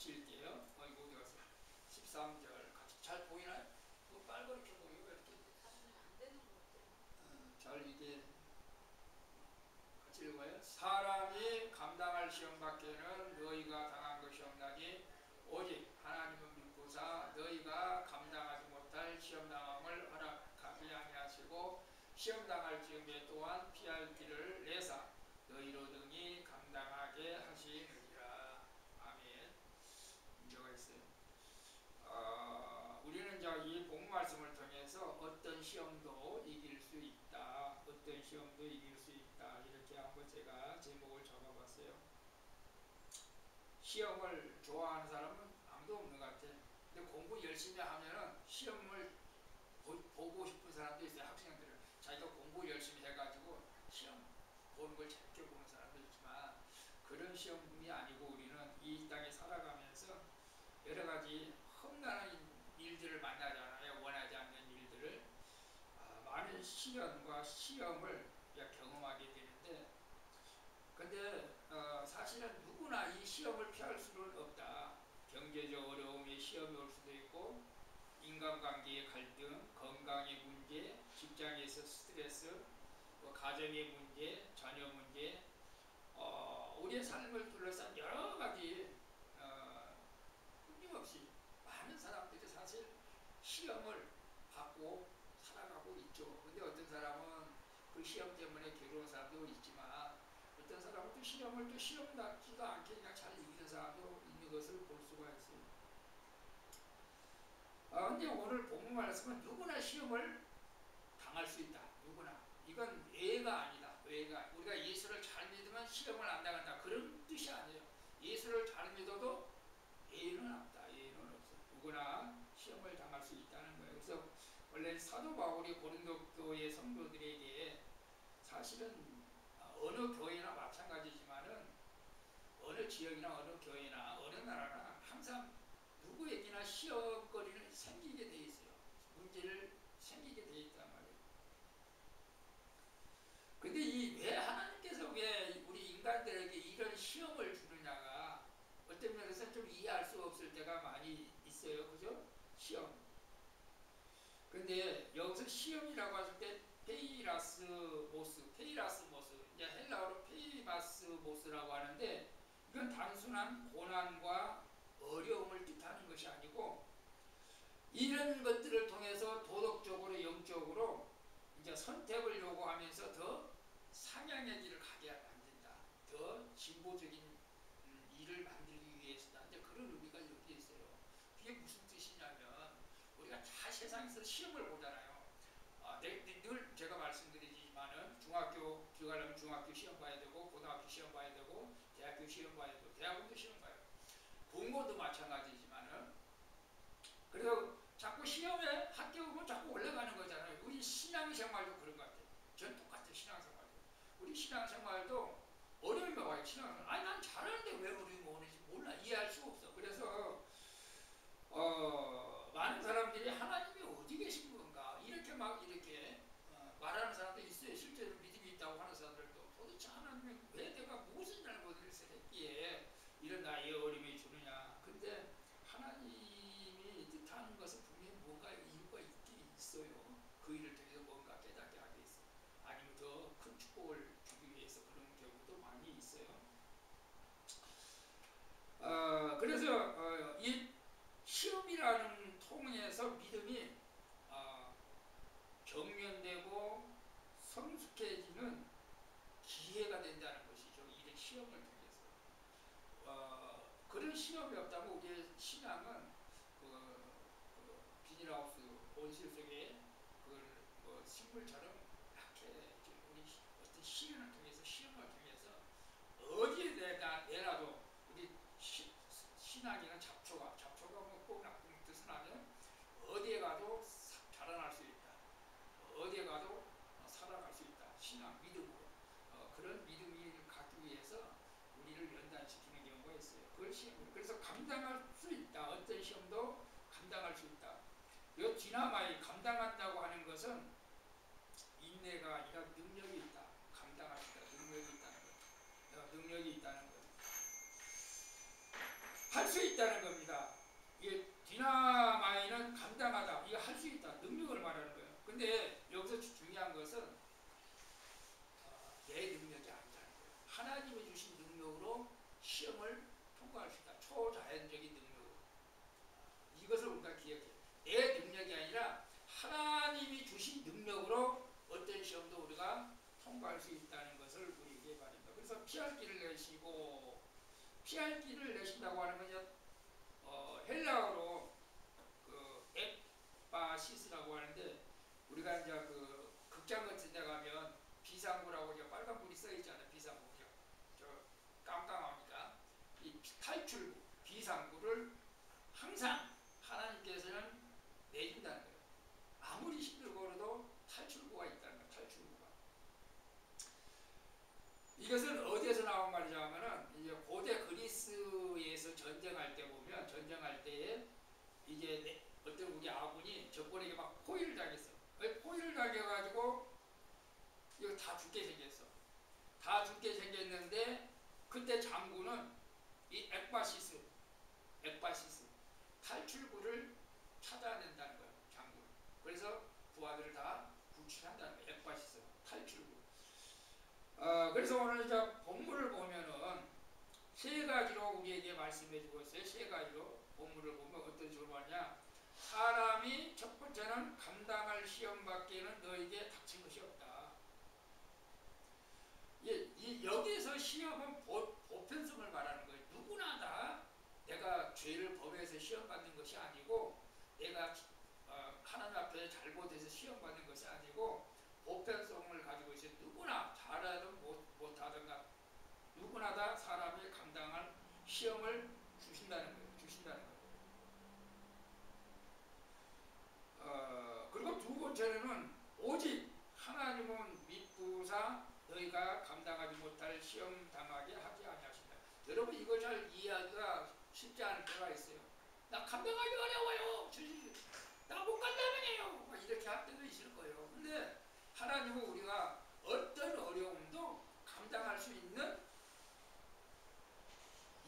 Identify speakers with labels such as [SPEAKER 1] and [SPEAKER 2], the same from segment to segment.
[SPEAKER 1] 같이 읽게요. 이거 어디 갔어? 13절 같이 잘 보이나요? 그거 빨갛게 보이고 이렇게
[SPEAKER 2] 안 되는 것 같아요.
[SPEAKER 1] 잘 이게 같이 읽어요. 사람이 감당할 시험 밖에는 너희가 당한 것이 없나니 오직 하나님은 믿고사 너희가 감당하지 못할 시험 당함을 허락하지 아니하시고 시험 당할 즈음에 또한 피할 길을 내사 너희로 등이 감당하게 하시느니라. 아멘. 문제가 있어요. 우리는 이 본 말씀을 통해서 어떤 시험도 이길 수 있다. 어떤 시험도 이길 수 있다. 이렇게 한번 제가 제목을 잡아봤어요. 시험을 좋아하는 사람은 아무도 없는 것 같아요. 근데 공부 열심히 하면은 시험을 보고 싶은 사람도 있어요. 학생들은 자기가 공부 열심히 해가지고 시험 보는 걸 재밌게 보는 사람도 있지만 그런 시험이 아니고 우리는 이 땅에 살아가면서 여러 가지 험난한 일들을 만나잖아요. 원하지 않는 일들을. 많은 시련과 시험을 경험하게 되는데 근데 사실은 누구나 이 시험을 피할 수는 없다. 경제적 어려움에 시험이 올 수도 있고 인간관계의 갈등, 건강의 문제, 직장에서 스트레스, 가정의 문제, 자녀 문제, 우리의 삶을 둘러싼 여러 가지 끊임없이 많은 사람들이 사실 시험을 받고 살아가고 있죠. 근데 어떤 사람은 그 시험 때문에 괴로운 사람도 있지만 어떤 사람은 또 시험을 또 시험답지도 않게 그냥 잘 이기는 사람도 있는 것을 볼 수가 있어요. 근데 오늘 본문 말씀은 누구나 시험을 당할 수 있다. 누구나. 이건 예가 아니다. 예가. 우리가 예수를 잘 믿으면 시험을 안 당한다. 그런 뜻이 아니에요. 예수를 잘 믿어도 예는 없다. 예는 없어. 누구나 시험을 당할 수 있다는 거예요. 그래서 원래 사도 바울이 고린도 교회 성도들에게 사실은 어느 교회나 마찬가지지만은 어느 지역이나 어느 교회나 어느 나라나 항상 누구에게나 시험거리는 생기게 돼 있어요. 문제를 생기게 돼 있단 말이에요. 근데 왜 하나님께서 왜 우리 인간들에게 이런 시험을 주느냐가 어떤 면에서 좀 이해할 수 없을 때가 많이 있어요. 그죠? 시험. 근데 여기서 시험이라고 하실 때 페이라스모스, 이제 헬라어로 페이마스모스라고 하는데 이건 단순한 고난과 어려움을 뜻하는 것이 아니고 이런 것들을 통해서 도덕적으로 영적으로 이제 선택을 요구하면서 더 상향의 길을 가게 만든다. 더 진보적인 일을 만들기 위해서다. 이제 그런 의미가 여기 있어요. 그게 무슨 뜻이냐면 우리가 다 세상에서 시험을 보잖아요. 늘 제가 말씀드리지만은 중학교 들어가려면 중학교 시험 봐야 되고 고등학교 시험 봐야 되고 대학교 시험 봐야 되고 대학원도 시험 봐야 되고 공부도 마찬가지지만은 그래서 자꾸 시험에 합격하면 자꾸 올라가는 거잖아요. 우리 신앙생활도 그런 것 같아요. 전 똑같아요. 신앙생활도. 우리 신앙생활도 어려움이 와요. 신앙생활. 아니 난 잘하는데 왜 어려움이 오는지 몰라. 이해할 수가 없어. 그래서 많은 사람들이 하나님이 어디 계신 건가 이렇게 말하는 사람도 있어요. 실제로 믿음이 있다고 하는 사람들도 도대체 하나님이 왜 내가 무슨 잘못을 했기에 이런 나의 어려움이 주느냐. 근데 하나님이 뜻하는 것은 분명히 뭔가 이유가 있긴 있어요. 그 일을 통해서 뭔가 깨닫게 하게 있어요. 아니면 더 큰 축복을 주기 위해서 그런 경우도 많이 있어요. 그래서 이 시험이라는 통해서 믿음이 경련되고 성숙해지는 기회가 된다는 것이죠. 이런 시험을 통해서. 그런 시험이 없다면 우리의 신앙은 비닐하우스 온실 속에 식물처럼 이렇게 우리 어떤 시련을 통해서 시험을 통해서 어디에 내놔도 우리 신앙이나 잡초가 꼭 나쁜 뜻은 아니에요. 어디에 가도 자라날 수 있다. 어디에 가도 살아갈 수 있다. 신앙, 믿음으로. 그런 믿음을 갖기 위해서 우리를 연단시키는 경우가 있어요. 그걸 시험으로. 그래서 감당할 수 있다. 어떤 시험도 감당할 수 있다. 이 디나마이 감당한다고 하는 것은 인내가 아니라 능력이 있다. 감당할 수 있다. 능력이 있다는 것. 능력이 있다는 것. 할 수 있다는 시험을 통과할 수 있다. 초자연적인 능력으로. 이것을 우리가 기억해야 돼. 내 능력이 아니라 하나님이 주신 능력으로 어떤 시험도 우리가 통과할 수 있다는 것을 우리에게 말합니다. 그래서 피할 길을 내시고, 피할 길을 내신다고 하는 건요, 헬라어로 그 엑바시스라고 하는데, 우리가 이제 그 극장 같은 데 가면 비상구라고 이제 빨간 불이 써 있잖아요. 비상구. 저 깜깜하니까 이 탈출구, 비상구를 항상 하나님께서는 내준다는 거예요. 아무리 힘들고 그래도 탈출구가 있다는 거예요. 탈출구가. 이것은 어디에서 나온 말이냐 하면은 이제 고대 그리스에서 전쟁할 때 보면, 전쟁할 때에 이제 어떤 우리 아군이 적군에게 막 포위를 당했어. 포위를 당해가지고 이거 다 죽게 생겼어. 다 죽게 생겼는데 그때 장군은 이 엑바시스 탈출구를 찾아낸다는 거예요. 장군. 그래서 부하들을 다 구출한다는 거예요. 엑바시스 탈출구. 그래서 오늘 이제 본문을 보면은 세 가지로 우리에게 말씀해주고 있어요. 세 가지로 본문을 보면 어떤 식으로 하냐? 사람이 첫 번째는 감당할 시험 밖에는 너에게 닥친 것이 없다. 여기에서 시험은 보편성을 말하는 거예요. 누구나 다 내가 죄를 범해서 시험 받는 것이 아니고, 내가 하나님 앞에 잘못해서 시험 받는 것이 아니고, 보편성을 가지고 있어요. 누구나 잘하든 못하든가 누구나 다 사람이 감당할 시험을 주신다는 거예요. 그리고 두 번째는 오직 하나님은 믿부사 너희가 감당하지 못할 시험 당하게 하지 아니하신다. 여러분 이거 잘 이해하기가 쉽지 않을 때가 있어요. 나 감당하기 어려워요. 나 못 간다면요. 이렇게 할 때도 있을 거예요. 근데 하나님은 우리가 어떤 어려움도 감당할 수 있는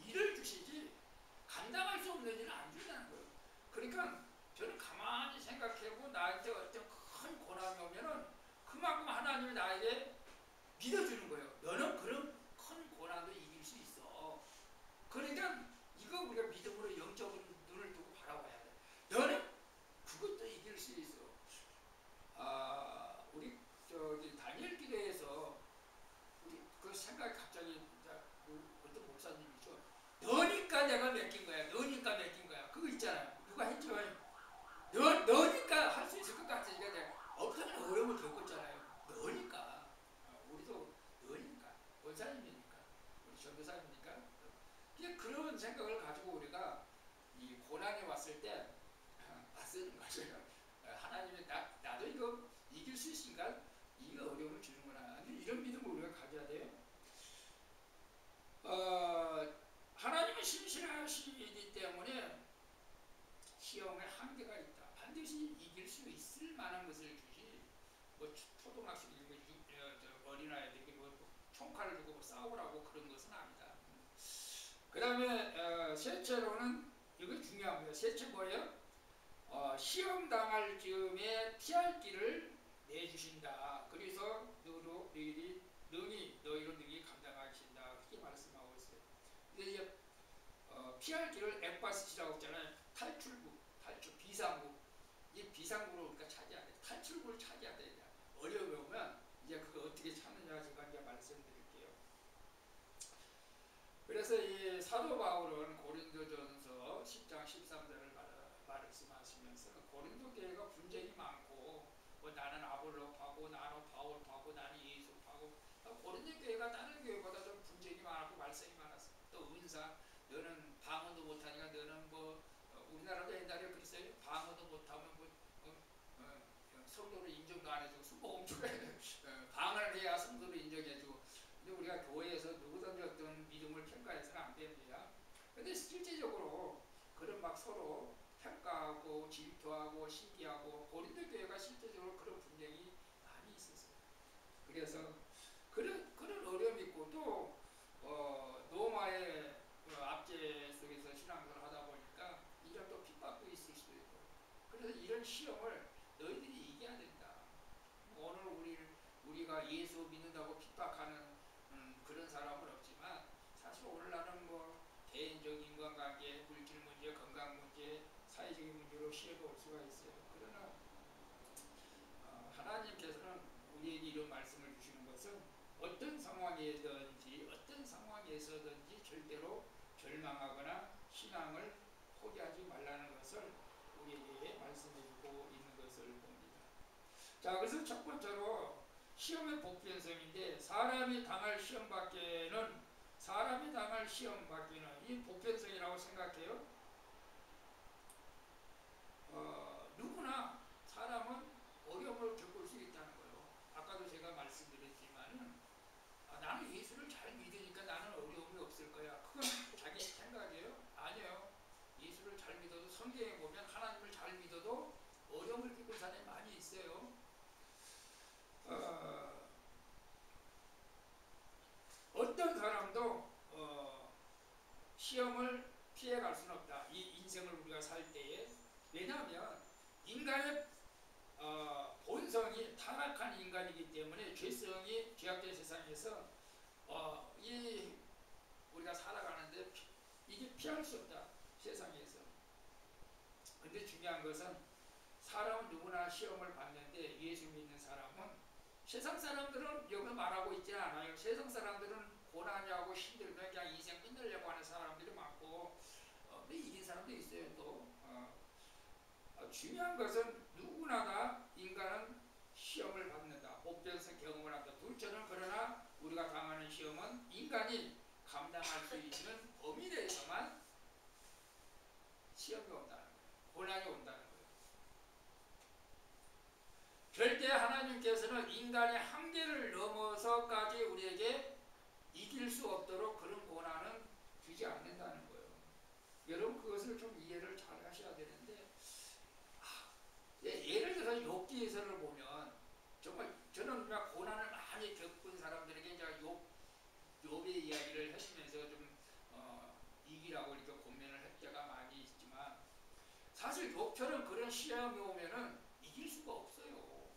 [SPEAKER 1] 일을 주시지 감당할 수 없는 일은 안 준다는 거예요. 그러니까 저는 가만히 생각해보고 나한테 어떤 큰 고난이 오면은 그만큼 하나님이 나에게 믿어주는 거예요. 너는 그런 큰 고난도 이길 수 있어. 그러니까 이거 우리가 믿음으로 영적으로 눈을 두고 바라봐야 돼. 너는 그것도 이길 수 있어. 우리 저기 다니엘 기도에서 우리 그 생각이 갑자기 어떤 목사님이죠. 너니까 내가 맡긴 거야. 너니까 맡긴 거야. 그거 있잖아요. 누가 했죠? 너니까 할 수 있을 것 같으니까 내가 엄청난 어려움을 겪었잖아요. 너니까. 우리도 너니까. 원사님이니까. 우리 전도사님이니까. 그런 생각을 가지고 우리가 이 고난이 왔을 때 맞서는 거죠. 하나님이 나도 이거 이길 수 있으니까 이 어려움을 주는구나. 이런 믿음을 우리가 가져야 돼요. 하나님은 신실하시기 때문에 시험에 한계가 있다. 반드시 이길 수 있을 만한 것을 주지. 뭐 초등학생이 어린아이들이 뭐 총칼을 두고 싸우라고 그런 것은 아니다. 그 다음에 셋째로는 이거 중요한 거예요. 셋째 뭐예요? 시험 당할 즈음에 피할 길을 내주신다. 그래서 너희로 능히 감당하신다. 그렇게 말씀하고 있어요. 근데 이제 피할 길을 엑바시라고 했잖아요. 탈출구, 비상구. 이 비상구로 우리가 차지해야 돼. 탈출구를 차지해야 돼. 어려움이 오면 이제 그거 어떻게 찾느냐 제가 이제 말씀드릴게요. 그래서 이 사도 바울은 고린도전서 10장 13절을 말씀하시면서 고린도 교회가 분쟁이 많고, 뭐 나는 아볼로파고 나는 바울파고 나는 예수파고, 고린도 교회가 다른 교회보다 좀 분쟁이 많고 말썽이 많았어. 또 은사, 너는 방언도 못하니까 너는 뭐 우리나라도 옛날에 그랬어요. 방언도 못하면 뭐 성도를 인정도 안 해주고 수보험 방언을 해야 성도를 인정해주고. 근데 우리가 교회에서 누구든지 어떤 믿음을 평가해서는 안 됩니다. 근데 실제적으로 그런 막 서로 평가하고 질투하고 시기하고, 고린도 교회가 실제적으로 그런 분쟁이 많이 있었어요. 그래서 그런 어려움이 있고, 또 노마의 압제 속에서 신앙생활을 하다 보니까 이런 또 핍박도 있을 수도 있고. 그래서 이런 시험을 너희들이 이겨야 된다. 오늘 우리가 예수 믿는다고 핍박하는 그런 사람은 없지만, 사실 오늘날은 뭐 개인적 인간관계, 물질 문제, 건강 문제, 사회적인 문제로 시험이 올 수가 있어요. 그러나 하나님께서는 우리에게 이런 말씀을 주시는 것은 어떤 상황이든지 어떤 상황에서든지 절대로 절망하거나 신앙을 포기하지 말라는 것을 우리에게 말씀해주고 있는 것을 봅니다. 자, 그래서 첫 번째로 시험의 보편성인데 사람이 당할 시험 밖에는 이 보편성이라고 생각해요. 누구나 사람은 어려움을 겪을 수 있다는 거예요. 아까도 제가 말씀드렸지만 나는 예수를 잘 믿으니까 나는 어려움이 없을 거야. 그건 자기 생각이에요? 아니에요. 예수를 잘 믿어도 성경에 보면 하나님을 잘 믿어도 어려움을 겪을 사람이 많이 있어요. 어떤 사람도 시험을 피해갈 수는 없다. 이 인생을 우리가 살 때에. 왜냐하면 인간의 본성이 타락한 인간이기 때문에 죄성이 죄악된 세상에서 우리가 살아가는데 이게 피할 수 없다. 세상에서. 근데 중요한 것은 사람은 누구나 시험을 받는데 예수 믿는 사람은 세상 사람들은 여기 말하고 있지 않아요. 세상 사람들은 고난이하고 힘들면 그냥 인생 끝내려고 하는 사람들이 많고 근데 이긴 사람도 있어요. 또 중요한 것은 누구나 다 인간은 시험을 받는다. 보편성 경험을 한다. 둘째는 그러나 우리가 당하는 시험은 인간이 감당할 수 있는 범위 내에서만 시험이 온다는 거예요. 고난이 온다는 거예요. 절대 하나님께서는 인간의 한계를 넘어서까지 우리에게 이길 수 없도록 그런 고난은 주지 않는다는 거예요. 여러분 그것을 좀 이해를 잘 하셔야 되는데 예를 들어서 욥기에서를 보면 정말 저는 막 고난을 많이 겪은 사람들에게 이제 욥의 이야기를 해주면서 좀 이기라고 이렇게 권면을 할 때가 많이 있지만 사실 욥처럼 그런 시험이 오면은 이길 수가 없어요.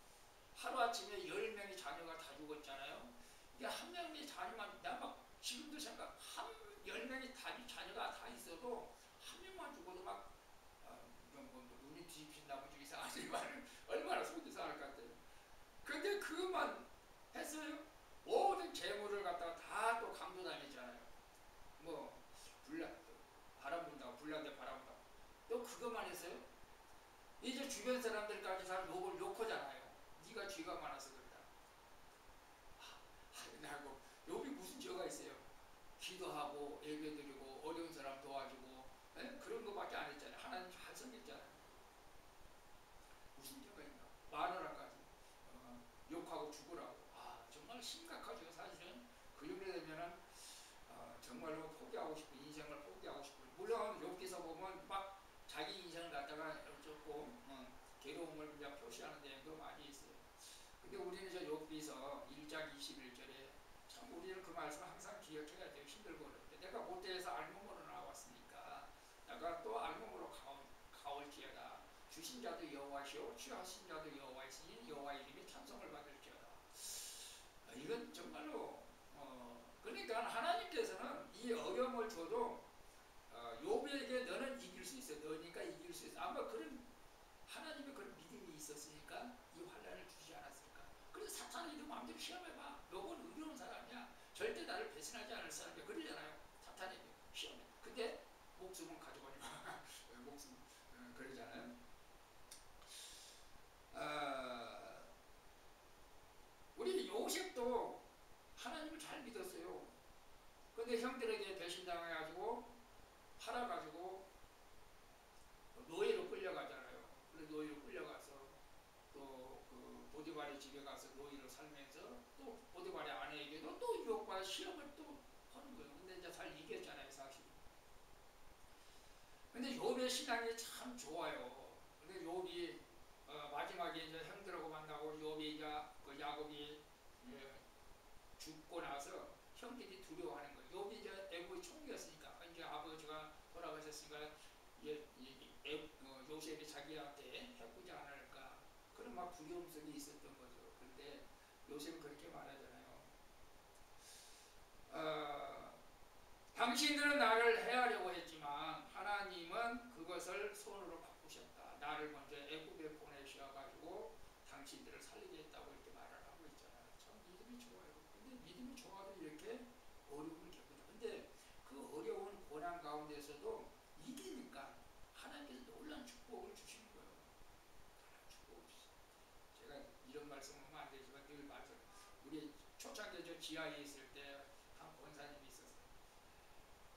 [SPEAKER 1] 하루아침에 10명의 자녀가 다 죽었잖아요. 이게 한 명의 자녀만, 나 막 지금도 생각, 10명의 자녀가 다 있어도 한 명만 죽어도 막 눈이 뒤집힌다고 좀 이상하지 얼마나 속이 상할 것 같아요. 근데 그것만 했어요. 모든 재물을 갖다가 다 또 강도당했잖아요. 뭐 바람 분다고 불난데 바람 분다고 또 그것만 했어요. 이제 주변 사람들까지 다 욕을 욕하잖아요. 네가 죄가 많아서 그런다. 나고 욕이 무슨 죄가 있어요? 기도하고 예배드리고 어려운 사람 도와주고 그런 거밖에 안 했잖아요. 하나님 잘 섬겼잖아요. 무슨 죄가 있나? 마누라까지 욕하고 죽으라고. 정말 심각하죠. 사실은 그 정도 되면은 정말로 포기하고 싶은 인생을 포기하고 싶은. 물론 욥기서 보면 막 자기 인생을 갖다가 조금 괴로움을 그냥 표시하는 내용도 많이 있어요. 근데 우리는 저 욥기서 1장 21절에 참 우리는 그 말씀 항상 기억해야 돼요. 힘들고 그럴 때 내가 모태에서 알몸으로 나왔으니까 내가 또 알몸으로 가올지어다. 주신 자도 여호와시오 취하신 자도 여호와이시니 여호와 이름이 찬송을 받을지어다. 이건 정말로 그러니까 하나님께서는 이 어려움을 줘도 욥에게 너는 이길 수 있어. 너니까 이길 수 있어. 아마 그런 하나님의 그런 믿음이 있었으니까 이 환난을 주지 않았을까. 그래서 사탄이 너 마음대로 시험해봐. 욥은 의로운 사람이야. 절대 나를 배신하지 않을 사람이야. 그러잖아요. 사탄이 시험해. 근데 목숨은 가져가니까 목숨 그러잖아요. 우리 요셉도 하나님을 잘 믿었어요. 근데 형들에게 배신당해가지고 팔아가지고 노예로 끌려가잖아요. 그래서 노예로 끌려가서 또 그 보디발의 집에 가서 노예로 살면서 또 보디발의 아내에게도 또 유혹과 시험을 또 하는 거예요. 근데 이제 잘 이겼잖아요, 사실. 근데 욥의 신앙이 참 좋아요. 근데 욥이 마지막에 이제 형들하고 만나고 욥이 이제 그 야곱이 죽고 나서 형들이 두려워하는 거예요. 욥이 이제 애국의 총리였으니까 이제 아버지가 돌아가셨으니까 요셉이 자기한테 해꾸지 않을까 그런 막 두려움성이 있었던 거죠. 근데 요셉은 그렇게 말하잖아요. 당신들은 나를 해하려고 했지만 하나님은 그것을 선으로 바꾸셨다. 나를 먼저 애굽에 보내셔가지고 당신들을 살리겠다고 이렇게 말을 하고 있잖아요. 참 믿음이 좋아요. 근데 믿음이 좋아도 이렇게 어려움을 겪는다. 근데 그 어려운 고난 가운데서도 이기니까 하나님께서 놀라운 축복을 주시는 거예요. 축복. 제가 이런 말씀하면 안 되지만 늘 말씀. 우리 초창기에 저 지하에 있을 때 한 권사님이 있었어요.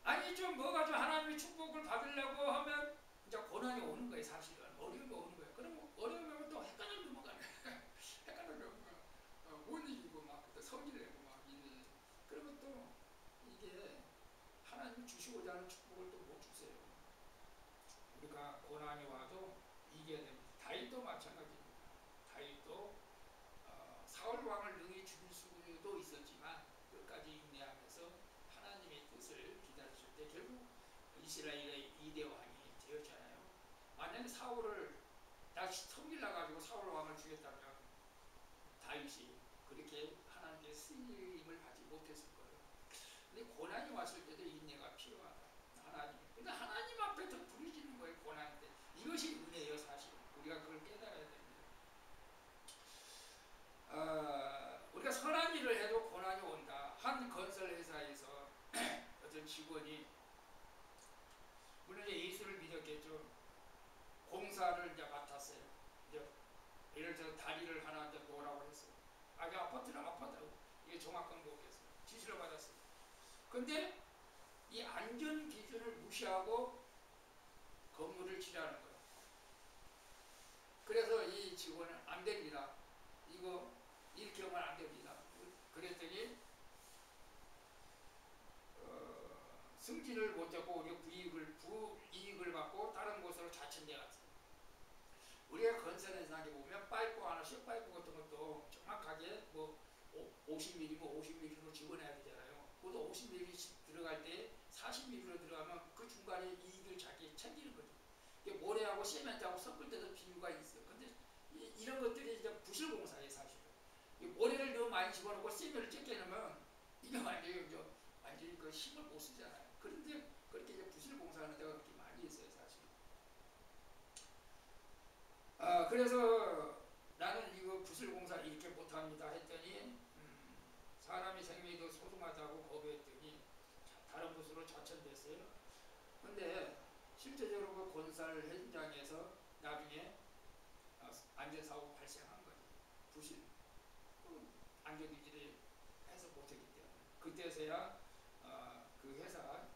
[SPEAKER 1] 아니 좀 뭐가 좀 하나님의 축복을 받으려고 하면 이제 고난이 오는 거예요. 사실은 어려움이 오는 거예요. 그럼 어려움이 오면 또 헷갈려 넘어가네. 헷갈려 넘어가. 못 이기고 막 또 성질을 내고 막 있는. 그러면 또 이게 하나님 주시고자 하는 축복을 또 못 주세요. 우리가 고난이 와도 이겨야 됩니다. 다윗도 마찬가지입니다. 다윗도 사울 왕을 능히 죽일 수도 있었지만 끝까지 인내하면서 하나님의 뜻을 기다렸을 때 결국 이스라엘의 2대 왕이 되었잖아요. 만약에 사울을 다시 섬길라 가지고 사울 왕을 죽였다면 다윗이 그렇게 하나님께 쓰임을 받지 못했을 거예요. 근데 고난이 왔을 때도 인내가 필요하다. 하나님. 근데 하나님 앞에 더 부르짖는 거예요. 고난 때. 이것이 은혜예요, 사실. 우리가 그걸 깨달아야 됩니다. 우리가 선한 일을 해도 고난이 온다. 한 건설 회사에서 어떤 직원이 물론 이제 예수를 믿었겠죠. 공사를 이제 맡았어요. 이제 예를 들어 다리를 하나 이제 놓으라고 했어요. 이 아파트는 아파트 이게 종합건축에서 지시를 받았어요. 근데 이 안전 기준을 무시하고 건물을 지라는 거예요. 그래서 이 직원은 안 됩니다. 이거 이렇게 하면 안 됩니다. 그랬더니 승진을 못 잡고 오히려 부이익을 받고 다른 곳으로 자천돼 갔어요. 우리가 건설 현장에 보면 파이프 하나, 쇠파이프 같은 것도 정확하게 뭐 50mm면 50mm로 집어내야 되잖아요. 그것도 50mm 들어갈 때 40mm로 들어가면 그 중간에 이익을 자기 챙기는 거죠. 모래하고 시멘트하고 섞을 때도 비유가 있어요. 근데 이런 것들이 이제 부실공사예요, 사실은. 모래를 너무 많이 집어넣고 시멘트를 적게 넣으면 이게 완전히 그 힘을 못 쓰잖아요. 그런데 그렇게 이제 부실공사하는 데가 그렇게 많이 있어요, 사실. 그래서 나는 이거 부실공사 이렇게 못합니다 했더니 사람이 생명이 더 소중하다고 거부했더니 다른 곳으로 자천됐어요. 근데 실제적으로 그 건설 현장에서 나중에 안전사고 발생한 거죠. 부실. 안전유지를 해서 못했기 때문에. 그때서야 그 회사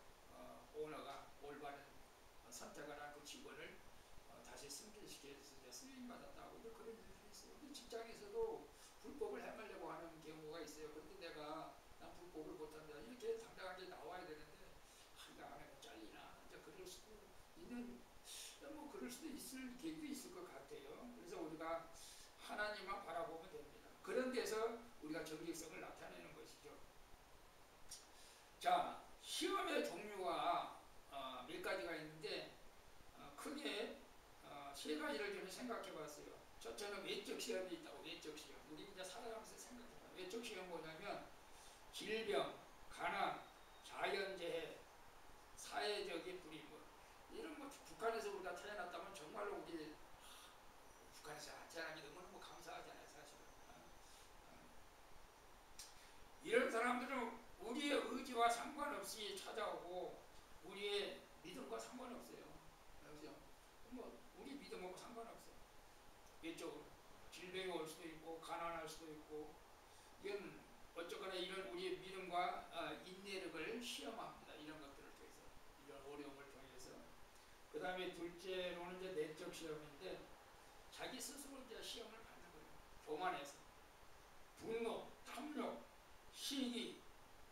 [SPEAKER 1] 오너가 올바른 선택을 한 그 직원을 다시 승진시켜서 쓰임받았다고 그런 일들이 있어요. 근데 직장에서도 불법을 행하려고 하는 경우가 있어요. 그런데 난 불법을 못한다 이렇게 당당하게 나와야 되는데 이거 안 하면 잘리나 이제 그럴 수도 있는 뭐 그럴 수도 있을 계기도 있을 것 같아요. 그래서 우리가 하나님만 바라보면 됩니다. 그런 데서 우리가 정직성을 나타내는 것이죠. 자, 시험의 종류가 몇 가지가 있는데 크게 세 가지를 좀 생각해 봤어요. 저는 외적 시험이 있다고. 외적 시험. 우리 이제 살아가면서 생각해 봐요. 외적 시험 뭐냐면 질병, 가난, 자연재해, 사회적인 불이익 이런 거 북한에서 우리가 태어났다면 정말로 우리 북한에서 태어난 게 너무너무 감사하잖아요, 사실은. 이런 사람들은 우리의 의지와 상관없이 찾아오고 우리의 믿음과 상관없어요. 그렇죠? 뭐 우리 믿음하고 상관없어요. 외적으로 질병이 올 수도 있고 가난할 수도 있고 이건 어쨌거나 이런 우리의 믿음과 인내력을 시험합니다. 이런 것들을 통해서 이런 어려움을 통해서 그 다음에 둘째로는 이제 내적 시험인데 자기 스스로 이제 시험을 받는 거예요. 교만해서 분노, 탐욕, 시기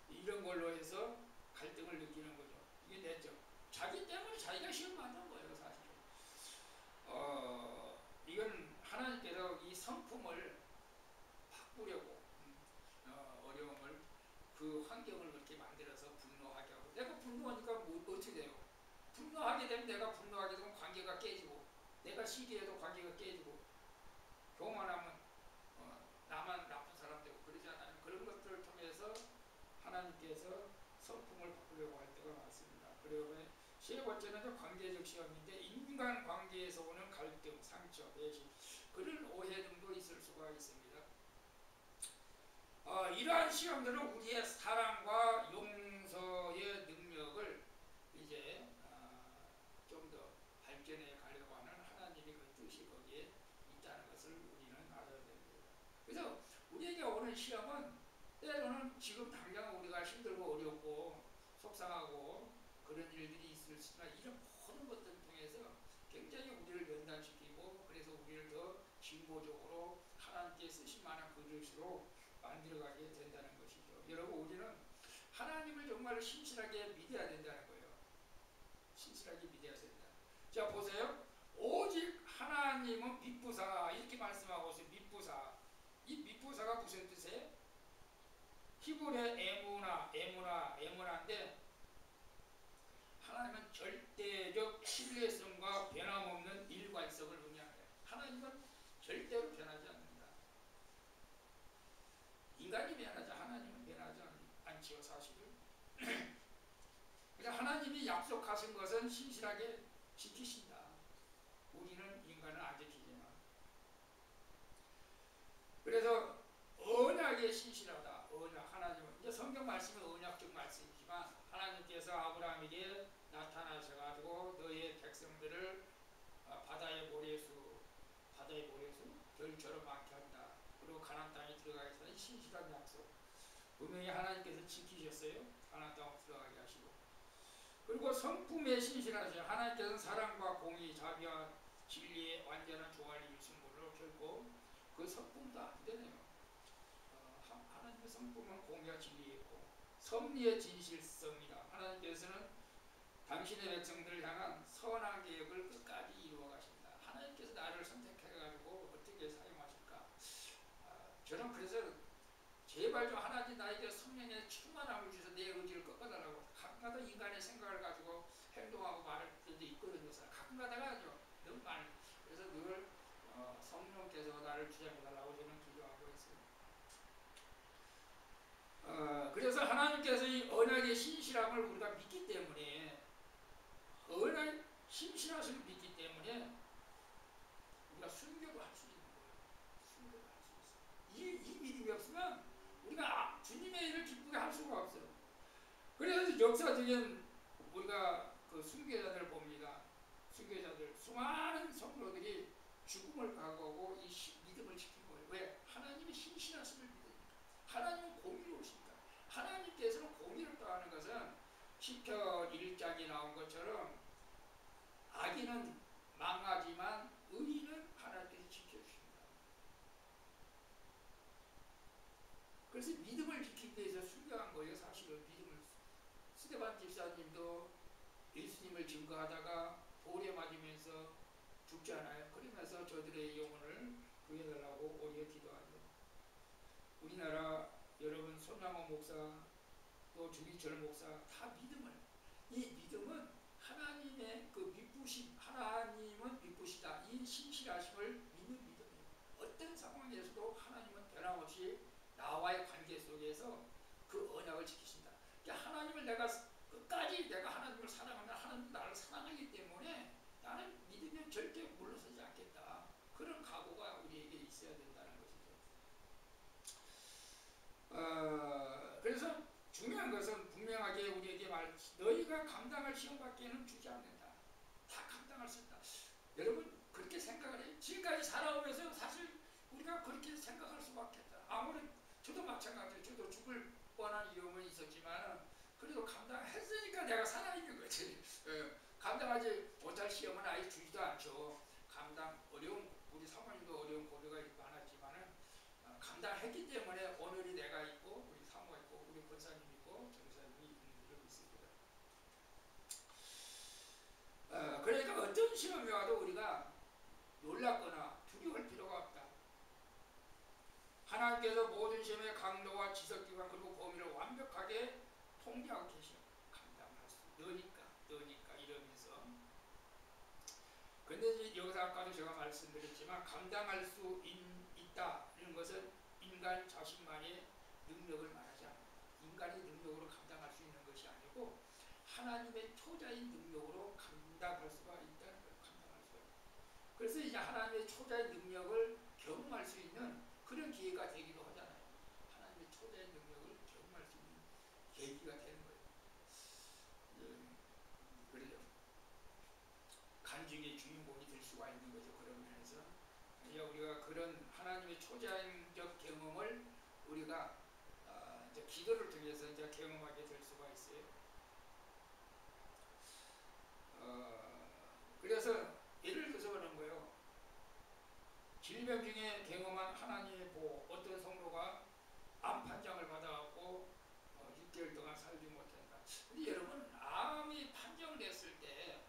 [SPEAKER 1] 이런 걸로 해서 갈등을 느끼는 거죠. 이게 내적. 자기 때문에 자기가 시험 받는 거예요, 사실은. 이건 하나님께서 이 성품을 바꾸려고 어려움을 그 환경을 그렇게 만들어서 분노하게 하고 내가 분노하니까 뭐 어떻게 돼요? 분노하게 되면 내가 분노하게 되면 관계가 깨지고 내가 시기해도 관계가 깨지고 교만하면 나만 나쁜 사람 되고 그러잖아요. 그런 것들을 통해서 하나님께서 성품을 바꾸려고 할 때가 많습니다. 어려움에 세 번째는 관계적 시험인데 인간 관계에서 오는 갈등, 상처, 배신 그런 오해 등도 있을 수가 있습니다. 이러한 시험들은 우리의 사랑과 용서의 능력을 이제 좀 더 발전해 가려고 하는 하나님의 그 뜻이 거기에 있다는 것을 우리는 알아야 됩니다. 그래서 우리에게 오는 시험은 때로는 지금 당장 우리가 힘들고 어렵고 속상하고 그런 일들이 있을지만 이런 모든 것들을 통해서 굉장히 우리를 연단시키고 그래서 우리를 더 진보적으로 하나님께 쓰실 만한 그릇으로 만들어가게 된다는 것이죠. 여러분 우리는 하나님을 정말 신실하게 믿어야 된다는 거예요. 신실하게 믿어야 된다. 자 보세요. 오직 하나님은 믿부사 이렇게 말씀하고 있어요. 믿부사. 이 믿부사가 무슨 뜻이에요? 히브리어 에무나인데 하나님은 절대적 신뢰성과 변함없는 일관성을 의미합니다. 하나님은 절대로 변하지 않는다. 인간이 변하지 하나님은 변하지 않지요 사실은. 그래서 하나님이 약속하신 것은 신실하게 지키신다. 우리는 인간은 안 지키지만. 그래서 언약에 신실하다. 언약 하나님은 이제 성경 말씀은 언약적 말씀이지만 하나님께서 아브라함에게 나타나셔가지고 너의 백성들을 바다의 모래수 별처럼 많게 한다. 그리고 가나안 땅에 들어가겠다는 신실한 약속. 분명히 하나님께서 지키셨어요. 가나안 땅에 들어가게 하시고. 그리고 성품에 신실하셔. 하나님께서는 사랑과 공의, 자비와 진리의 완전한 조화를 이루신 걸로 결코 그 성품도 안 되네요. 하나님의 성품은 공의와 진리에 있고 섭리의 진실성이다. 하나님께서는 당신의 백성들을 향한 선한 계획을 끝까지 이루어 가신다. 하나님께서 나를 선택해가지고 어떻게 사용하실까? 저는 그래서 제발 좀 하나님 나에게 성령의 충만함을 주셔서 내 의지를 꺾어달라고 가끔가다 인간의 생각을 가지고 행동하고 말할 때도 있거든요. 가끔가다가 너무 많이. 그래서 늘 성령께서 나를 주장해달라고 저는 기도하고 있어요. 그래서 하나님께서 이 언약의 신실함을 우리가 믿기 때문에 언약 신실하심을 믿기 때문에 우리가 순교도 할 수 있는 거예요. 순교도 할 수 있어요. 이 믿음이 없으면 우리가 주님의 일을 기쁘게 할 수가 없어요. 그래서 역사적인 우리가 그 순교자들을 봅니다. 순교자들 수많은 성도들이 죽음을 각오하고 이 믿음을 지킨 거예요. 왜? 하나님의 신실하심을 믿으니까. 하나님은 공의로우십니다. 하나님께서는 공의롭다는 것은 시편 1장에 나온 것처럼 악인은 망하지만 의인은 하나님께서 지켜주십니다. 그래서 믿음을 지키기 위해서 순교한 거예요. 사실은 믿음을. 스데반 집사님도 예수님을 증거하다가 돌에 맞으면서 죽잖아요. 그러면서 저들의 영혼을 구해달라고 오히려 기도하죠. 우리나라 여러분 손양호 목사 또 주기철 목사 다 믿음을, 이 믿음은 하나님의 그 믿부심, 하나님은 믿부시다, 이 신실하심을 믿는 믿음이에요. 어떤 상황에서도 하나님은 변함없이 나와의 관계 속에서 그 언약을 지키신다. 그러니까 하나님을 내가 끝까지 내가 하나님을 사랑하면 하나님 나를 사랑하기 때문에 나는 믿으면 절대 물러서지 않겠다. 그런 각오가 우리에게 있어야 된다는 것이죠. 그래서 중요한 것은 분명하게 우리에게 너희가 감당할 시험밖에는 주지 않는다. 다 감당할 수 있다. 여러분 그렇게 생각을 해요. 지금까지 살아오면서 사실 우리가 그렇게 생각할 수밖에 없다. 아무리 저도 마찬가지예요. 저도 죽을 뻔한 위험은 있었지만 그래도 감당했으니까 내가 살아있는 거지. 감당하지 못할 시험은 아예 주지도 않죠. 어려운, 우리 사모님도 어려운 고비가 많았지만 감당했기 때문에 오늘이 내가 있고 우리 사모가 있고 우리 권사님 있고 전사님이 있는 줄 믿습니다. 그러니까 어떤 시험이 와도 우리가 놀랍거나 두려울 필요가 없다. 하나님께서 모든 시험의 강도와 지속기관 그리고 범위를 완벽하게 통제하고 계셔. 감당할 수 너니까 이러면서. 근데 여기서 아까도 제가 말씀드렸지만 감당할 수 있다는 것은 인간 자신만의 능력을 말하지 않는다. 인간의 능력으로 감당할 수 있는 것이 아니고 하나님의 초자인 능력으로 감당할 수가 있다는 거예요. 감당할 수가 있다. 그래서 이제 하나님의 초자의 능력을 경험할 수 있는 그런 기회가 되기도 하잖아요. 하나님의 초자의 능력을 경험할 수 있는 계기가 되는 거예요. 그래요. 간증의 주인공이 될 수가 있는 거죠. 그런 면에서 이제 우리가 그런 하나님의 초자적 경험을 우리가 이제 기도를 통해서 이제 경험하게 될 수가 있어요. 그래서 예를 들어서 그런 거예요. 질병 중에 경험한 하나님의 보호. 어떤 성도가 암 판정을 받아갖고 6개월 동안 살지 못한다. 근데 여러분, 암이 판정됐을 때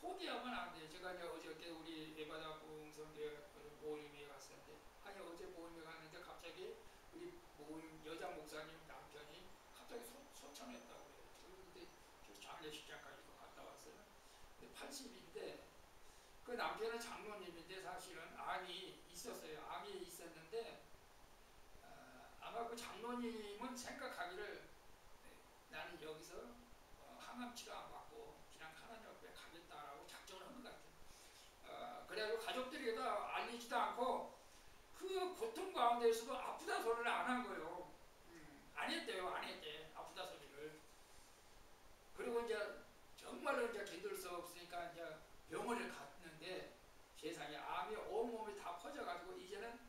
[SPEAKER 1] 포기하면 안 돼요. 제가 이제 어저께 우리 예바다 부흥성교회 모임에 갔었는데, 아니 어제 모임에 갔는데 갑자기 우리 모임 여자 목사님 남편이 갑자기 소천했다고 그래요. 그때 장례식장까지도 갔다 왔어요. 근데 80인데 그 남편은 장로님인데 사실은 암이 있었어요. 암이 있었는데 아마 그 장로님은 생각하기를 나는 여기서 항암 치료 안 받고 그냥 하나님 앞에 가겠다라고 작정을 한 것 같아요. 그래가지고 가족들이 다 알리지도 않고 그 고통 가운데서도 아프다 소리를 안 한 거예요. 안 했대요. 안 했대. 아프다 소리를. 그리고 이제 정말로 이제 견딜 수 없으니까 이제 병원에 갔는데 세상에 암이 온몸이 다 퍼져가지고 이제는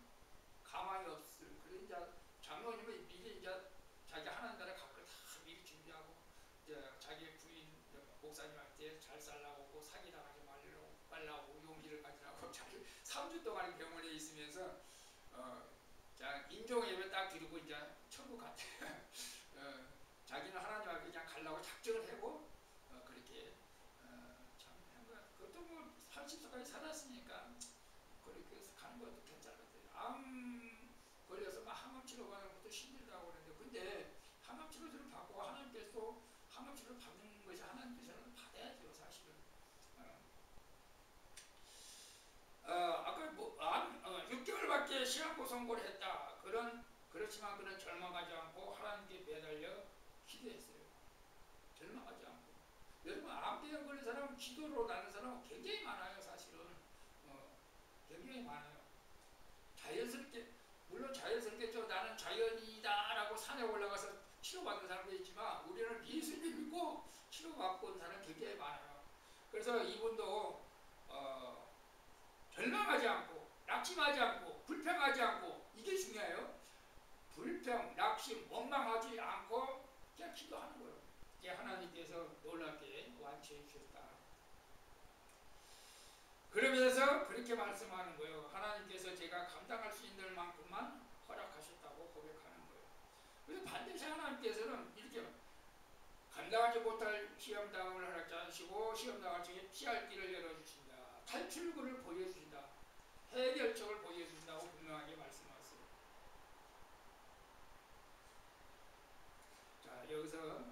[SPEAKER 1] 가망이 없을. 그래 이제 장로님은 미리 이제 자기 하나님 나라 갈 걸 다 미리 준비하고 이제 자기 부인 목사님한테 잘 살라고 사기 당하지 말라고 용기를 가지라고 자기 3주 동안 병원에 있으면서 인종 예배 딱 드리고 이제 천국 갔대. 자기는 하나님 앞에 그냥 가려고 작정을 하고 그렇게 참 그것도 뭐 80세까지 살았으니까 그렇게 해서 가는 것도 괜찮았대요. 암 걸려서 막 항암 치료 받는 것도 힘들다고 그러는데, 근데 항암 치료를 받고 하나님께서 항암 치료를 받는 것이 하나님께서는 받아야죠, 사실은. 아까 뭐 6개월밖에 시한부 선고를 했다. 그렇지만 그는 절망하지 않고 하나님께 매달려 기도했어요. 절망하지 않고. 여러분, 암병 걸린 사람은 기도로 나는 사람은 굉장히 많아요, 사실은. 굉장히 많아요. 자연스럽게, 물론 자연스럽겠죠. 나는 자연이다라고 산에 올라가서 치료받는 사람도 있지만 우리는 예수님 믿고 치료받고 온 사람 굉장히 많아요. 그래서 이분도 절망하지 않고 낙심하지 않고 불평하지 않고, 이게 중요해요. 불평, 낙심, 원망하지 않고 그냥 기도하는 거예요. 이게 하나님께서 놀랍게 완치해 주셨다. 그러면서 그렇게 말씀하는 거예요. 하나님께서 제가 감당할 수 있는 만큼만 허락하셨다고 고백하는 거예요. 그래서 반드시 하나님께서는 이렇게 감당하지 못할 시험당함을 허락지 않으시고 시험당할 적에 피할 길을 열어주신다. 탈출구를 보여주신다. 해결책을 보여주신다고 분명하게 말씀하셨어요. 자, 여기서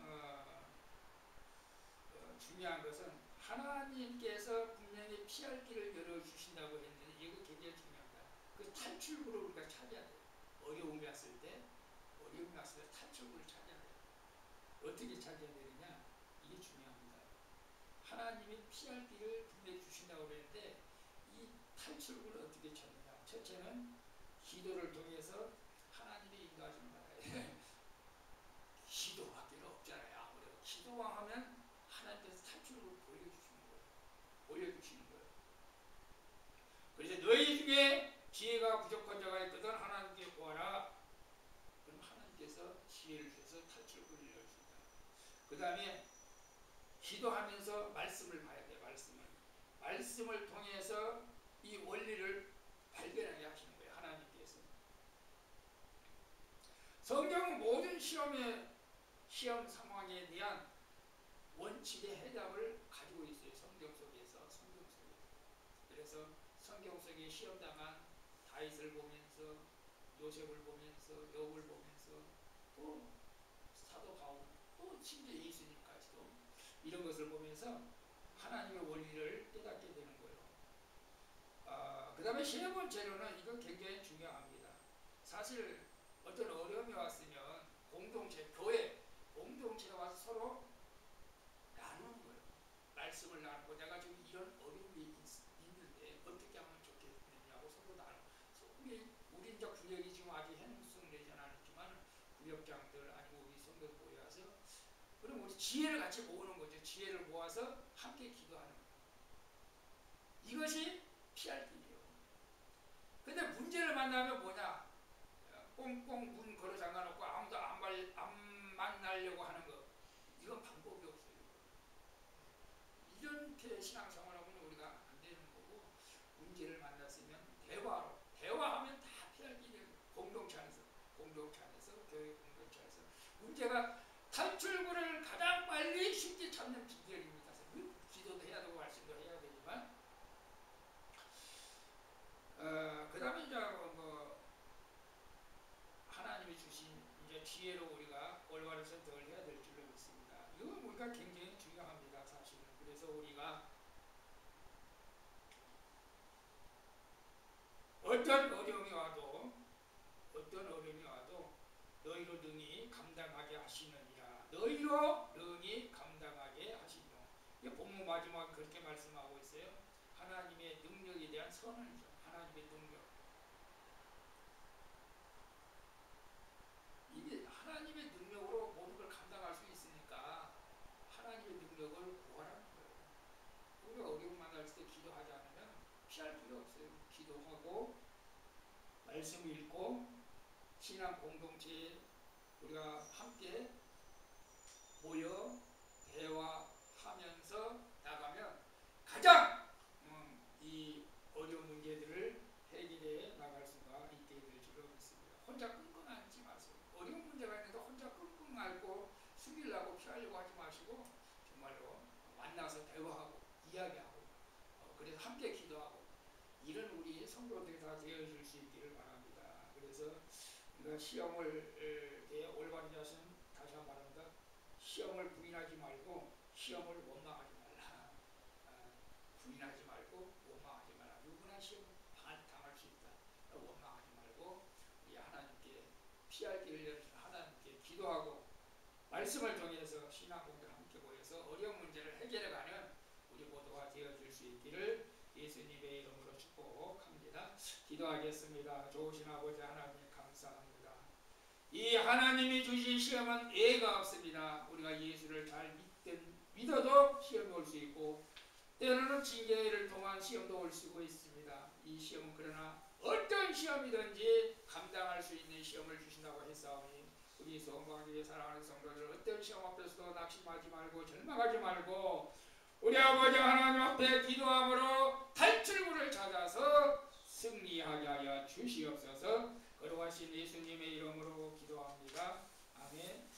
[SPEAKER 1] 중요한 것은 하나님께서 분명히 피할 길을 열어주신다고 했는데 이거 굉장히 중요합니다. 그 탈출구를 우리가 찾아야 돼요. 어려움이 왔을 때 탈출구를 찾아야 돼요. 어떻게 찾아야 되느냐? 이게 중요합니다. 하나님이 피할 길을 분명히 주신다고 그랬는데 이 탈출구를 어떻게 찾느냐? 첫째는 기도를 통해서 하나님의 인도하심을 받아야 돼요. 기도밖에 없잖아요. 아무래도 기도만 하면 하나님께서 탈출을 보여주시는 거예요. 그래서 너희 중에 지혜가 부족한 자가 있거든 하나님께 구하라. 그럼 하나님께서 지혜를 주셔서 탈출구를 열어준다. 그 다음에 기도하면서 말씀을 봐야 돼요. 말씀을 통해서 이 원리를 발견하게 하시는 거예요. 하나님께서. 성경은 모든 시험 상황에 대한 원칙의 해답을 가지고 있어요. 성경 속에서. 그래서 성경 속에 시험당한 다윗을 보면서, 요셉을 보면서, 욥을 보면서, 또 사도 바울, 또 심지어 예수님까지도 이런 것을 보면서 하나님의 원리를 깨닫게 되는 거예요. 그 다음에 세 번째로는 이건 굉장히 중요합니다. 사실 어떤 어려움이 왔으면 공동체, 교회, 공동체가 와서 서로 말씀을 나누고 내가 지금 이런 어려움이 있는데 어떻게 하면 좋겠느냐고 서로 나누고 우리 이제 구역이 지금 아직 형성되지는 않았지만 구역장들 아니고 우리 성도 모여서 그럼 우리 지혜를 같이 모으는 거죠. 지혜를 모아서 함께 기도하는 거예요. 이것이 피할 길이에요. 근데 문제를 만나면 뭐냐? 꽁꽁 문 걸어 잠가놓고 아무도 안 만나려고 하는 거. 이건 방법이 없어요. 이렇게 신앙생활하면 우리가 안 되는 거고, 문제를 만났으면 대화하면 다 피할 길이에요. 공동체 안에서 교회 공동체 안에서 문제가 탈출구를 가장 빨리 쉽게 찾는 비결입니다. 기도도 해야 되고 말씀도 해야 되지만, 그 다음에 이제 하나님이 주신 이제 지혜로 우리가 올바른 선택을 해야 될 줄로 믿습니다. 이건 우리가 굉장히 중요합니다, 사실은. 그래서 우리가 어떤 어려움이 와도 너희로 능히 감당하게 하시느니라. 너희로 능히 감당하게 하시며. 본문 마지막 그렇게 말씀하고 있어요. 하나님의 능력에 대한 선언이죠. 하나님의 능력. 이게 하나님의 능력으로 모든 걸 감당할 수 있으니까 하나님의 능력을 구하라는 거예요. 우리가 어려움 만날 때 기도하지 않으면 피할 필요 없어요. 기도하고 말씀 읽고 신앙 공동체에 우리가 함께 모여 대화하면서 나가면 가장 이 어려운 문제들을 해결해 나갈 수가 있게 될 줄로 믿습니다. 혼자 끙끙 앓지 마세요. 어려운 문제가 있는데 혼자 끙끙 앓고 숨기려고 피하려고 하지 마시고 정말로 만나서 대화하고 이야기하고 그래서 함께 기도하고 이런 우리 성도들이 다 되어줄 수 있기를 바랍니다. 그래서 우리가 시험을 올바른 자신 다시 한번 말합니다. 시험을 부인하지 말고 시험을 원망하지 말라. 부인하지 말고 원망하지 말라. 누구나 시험 당할 수 있다. 원망하지 말고 우리 하나님께 피할 길을 열어주신 하나님께 기도하고 말씀을 통해서 신앙공동을 함께 모여서 어려운 문제를 해결해가는 우리 모두가 되어줄 수 있기를 예수님의 이름으로 축복합니다. 기도하겠습니다. 좋으신 아버지 하나님 감사합니다. 이 하나님이 주신 시험은 예가 없습니다. 우리가 예수를 잘 믿어도 시험이 올 수 있고 때로는 징계를 통한 시험도 올 수 있습니다. 이 시험은 그러나 어떤 시험이든지 감당할 수 있는 시험을 주신다고 했사오니 우리 소망교회 사랑하는 성도들 어떤 시험 앞에서도 낙심하지 말고 절망하지 말고 우리 아버지 하나님 앞에 기도함으로 탈출구를 찾아서 승리하게 하여 주시옵소서. 거룩하신 예수님의 이름으로 기도합니다. 아멘.